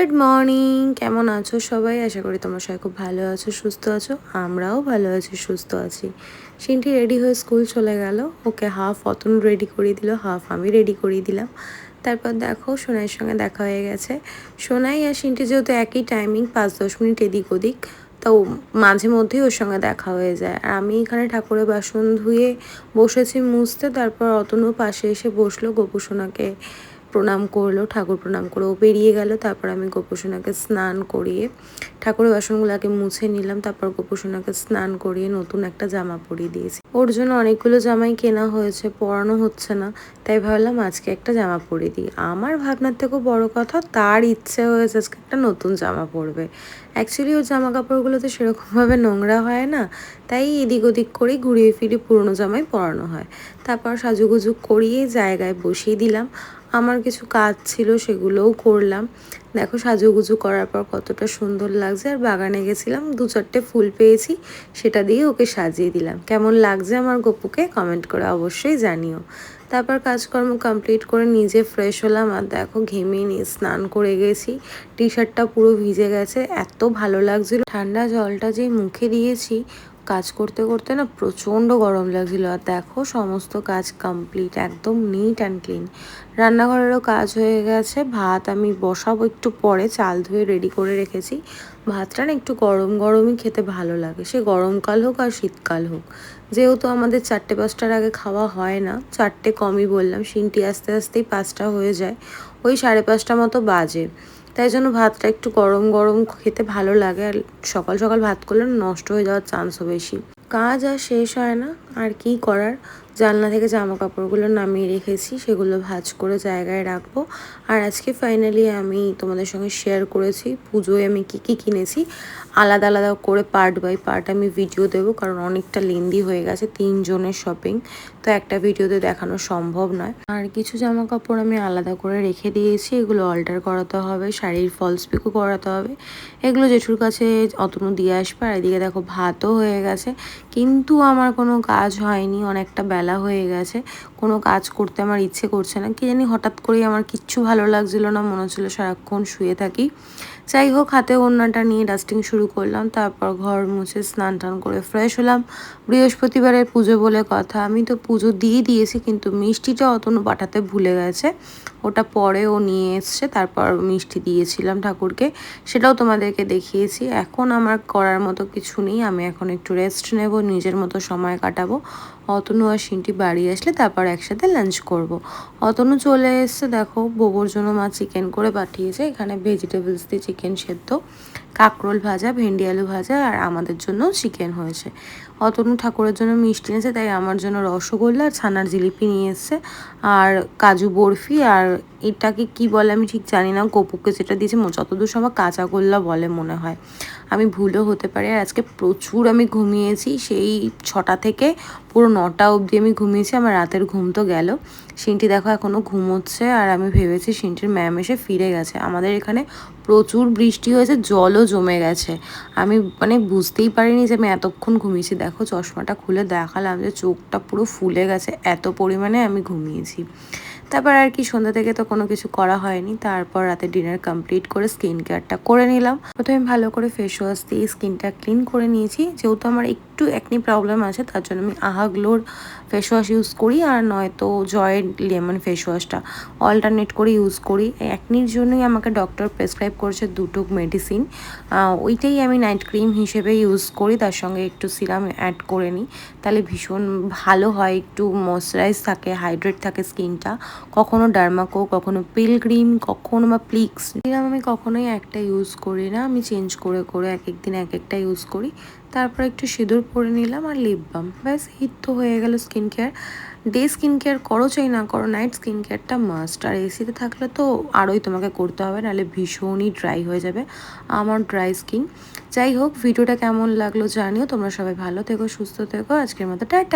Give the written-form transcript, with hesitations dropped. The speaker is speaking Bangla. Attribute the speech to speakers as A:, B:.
A: গুড মর্নিং, কেমন আছো সবাই? আশা করি তোমরা সবাই খুব ভালো আছো, সুস্থ আছো। আমরাও ভালো আছি, সুস্থ আছি। সিনটি রেডি হয়ে স্কুল চলে গেল। ওকে হাফ অতনু রেডি করিয়ে দিল, হাফ আমি রেডি করিয়ে দিলাম। তারপর দেখো সোনাইয়ের সঙ্গে দেখা হয়ে গেছে। সোনাই আর সিনটি যেহেতু একই টাইমিং, 5-10 মিনিট এদিক ওদিক, তো মাঝে মধ্যেই ওর সঙ্গে দেখা হয়ে যায়। আর আমি এখানে ঠাকুরের বাসন ধুয়ে বসেছি মুছতে। তারপর অতনু পাশে এসে বসলো, গোপু সোনাকে প্রণাম করলো, ঠাকুর প্রণাম করে ও বেরিয়ে গেল। তারপর আমি গোপুসোনাকে স্নান করিয়ে ঠাকুরের বাসনগুলোকে মুছে নিলাম। তারপর গোপুসোনাকে স্নান করিয়ে নতুন একটা জামা পরিয়ে দিয়েছি। ওর জন্য অনেকগুলো জামাই কেনা হয়েছে, পরানো হচ্ছে না, তাই ভাবলাম আজকে একটা জামা পরিয়ে দিই। আমার ভাবনার থেকেও বড় কথা, তার ইচ্ছে হয়েছে আজকে একটা নতুন জামা পরবে। অ্যাকচুয়ালি ওর জামা কাপড়গুলোতে সেরকমভাবে নোংরা হয় না, তাই এদিক ওদিক করে ঘুরিয়ে ফিরে পুরনো জামাই পরানো হয়। তারপর সাজুগুজু করিয়ে জায়গায় বসিয়ে দিলাম। আমার কিছু কাজ ছিল, সেগুলোও করলাম। দেখো সাজুগুজু করার পর কতটা সুন্দর লাগছে। আর বাগানে গেছিলাম, 2-4টে ফুল পেয়েছি, সেটা দিয়ে ওকে সাজিয়ে দিলাম। কেমন লাগছে আমার গপুকে কমেন্ট করে অবশ্যই জানিও। তারপর কাজকর্ম কমপ্লিট করে নিজে ফ্রেশ হলাম। আর দেখো ঘেমে নিয়ে স্নান করে গেছি, টি শার্টটা পুরো ভিজে গেছে। এত ভালো লাগছিল, ঠান্ডা জলটা যেই মুখে দিয়েছি, কাজ করতে করতে না প্রচণ্ড গরম লাগছিল। আর দেখো সমস্ত কাজ কমপ্লিট, একদম নিট অ্যান্ড ক্লিন। রান্নাঘরেরও কাজ হয়ে গেছে। ভাত আমি বসাবো একটু পরে, চাল ধুয়ে রেডি করে রেখেছি। ভাতটা না একটু গরম গরমই খেতে ভালো লাগে, সে গরমকাল হোক আর শীতকাল হোক। যেহেতু আমাদের 4টে-5টার আগে খাওয়া হয় না, 4টে কমই বললাম, সিনটি আস্তে আস্তেই 5টা হয়ে যায়, ওই 5:30 মতো বাজে। তাই জন্য ভাতটা একটু গরম গরম খেতে ভালো লাগে। আর সকাল সকাল ভাত করলে নষ্ট হয়ে যাওয়ার চান্সও বেশি। কাজ আর শেষ হয় না, আর কি করার। জানলা থেকে জামা কাপড়গুলো নামিয়ে রেখেছি, সেগুলো ভাঁজ করে জায়গায় রাখবো। আর আজকে ফাইনালি আমি তোমাদের সঙ্গে শেয়ার করেছি পুজোয় আমি কি কি কিনেছি। আলাদা আলাদা করে পার্ট বাই পার্ট আমি ভিডিও দেবো, কারণ অনেকটা লেন্দি হয়ে গেছে, 3 জনের শপিং, তো একটা ভিডিওতে দেখানো সম্ভব নয়। আর কিছু জামা কাপড় আমি আলাদা করে রেখে দিয়েছি, এগুলো অল্টার করাতে হবে, শাড়ির ফলস পিকও করাতে হবে। এগুলো জেঠুর কাছে অতনু দিয়ে আসবে। আর এদিকে দেখো ভাতও হয়ে গেছে, কিন্তু আমার কোনো কাজ হয়নি, অনেকটা বেলা হয়ে গেছে। কোনো কাজ করতে আমার ইচ্ছে করছে না, কি জানি হঠাৎ করেই আমার কিচ্ছু ভালো লাগছিল না, মনে হচ্ছিলো সারাক্ষণ শুয়ে থাকি। যাই হোক, হাতে ওড়নাটা নিয়ে ডাস্টিং শুরু করলাম। তারপর ঘর মুছে স্নান টান করে ফ্রেশ হলাম। বৃহস্পতিবারের পুজো বলে কথা, আমি তো পুজো দিয়ে দিয়েছি, কিন্তু মিষ্টিটা অতনু পাঠাতে ভুলে গেছে। ওটা পরে ও নিয়ে এসছে, তারপর মিষ্টি দিয়েছিলাম ঠাকুরকে, সেটাও তোমাদেরকে দেখিয়েছি। এখন আমার করার মতো কিছু নেই, আমি এখন একটু রেস্ট নেব, নিজের মতো সময় কাটাবো। অতনু আর সিনটি বাড়ি আসলে তারপর একসাথে লাঞ্চ করব। অতনু চলে এসছে, দেখো বোবোর জন্য মা চিকেন করে পাঠিয়েছে, এখানে ভেজিটেবলস দিয়ে চিকেন সেদ্ধ, কাঁকরোল ভাজা, ভেন্ডি আলু ভাজা, আর আমাদের জন্য চিকেন হয়েছে। অতনু ঠাকুরের জন্য মিষ্টি এনেছে, তাই আমার জন্য রসগোল্লা আর ছানার জিলিপি নিয়ে এসছে, আর কাজু বরফি, আর এটাকে কি বলে আমি ঠিক জানি না, গপুকে যেটা দিয়েছে যতদূর সময় কাঁচাগোল্লা বলে মনে হয়, আমি ভুলও হতে পারি। আর আজকে প্রচুর আমি ঘুমিয়েছি, সেই 6টা থেকে পুরো 9টা অবধি আমি ঘুমিয়েছি। আমার রাতের ঘুম তো গেল। সিনটি দেখো এখনও ঘুমোচ্ছে, আর আমি ভেবেছি সিনটির ম্যাম এসে ফিরে গেছে। আমাদের এখানে প্রচুর বৃষ্টি হয়েছে, জলও জমে গেছে। আমি মানে বুঝতেই পারিনি যে আমি এতক্ষণ ঘুমিয়েছি। দেখো চশমাটা খুলে দেখালাম যে চোখটা পুরো ফুলে গেছে, এত পরিমাণে আমি ঘুমিয়েছি। তারপর আর কি সন্ধ্যা থেকে তো কোনো কিছু করা হয়নি। তারপর রাতে ডিনার কমপ্লিট করে স্কিন কেয়ারটা করে নিলাম। প্রথমে ভালো করে ফেস ওয়াশ দিয়ে স্কিনটা ক্লিন করে নিয়েছি। যেহেতু আমার একটু অ্যাকনি প্রবলেম আছে, তার জন্য আমি আহা গ্লোর ফেস ওয়াশ ইউজ করি, আর নয়তো জয়েন্ট লেমন ফেস ওয়াশটা অল্টারনেট করে ইউজ করি। অ্যাকনির জন্যই আমাকে ডক্টর প্রেসক্রাইব করেছে 2টো মেডিসিন, ওইটাই আমি নাইট ক্রিম হিসেবে ইউজ করি, তার সঙ্গে একটু সিরাম অ্যাড করে নিই, তাহলে ভীষণ ভালো হয়, একটু ময়শ্চারাইজ থাকে, হাইড্রেট থাকে স্কিনটা। কখনো ডার্মাকো, কখনো পিলগ্রিম, কখনো বা প্লিক্স, সিরাম আমি কখনোই একটা ইউজ করি না, আমি চেঞ্জ করে করে এক এক দিন এক একটা ইউজ করি। তারপর একটু সিঁদুর পরে নিলাম আর লিপ বাম, ব্যাস এই তো হয়ে গেল skin care. Day skin care করো চাই না করো, নাইট স্কিন কেয়ারটা মাস্ট। আর এসিতে থাকলে তো আরোই তোমাকে করতে হবে, নাহলে ভীষণই ড্রাই হয়ে যাবে, আমার ড্রাই স্কিন। যাই হোক, ভিডিওটা কেমন লাগলো জানিও। তোমরা সবাই ভালো থেকো, সুস্থ থেকো, আজকের মতো টাটা।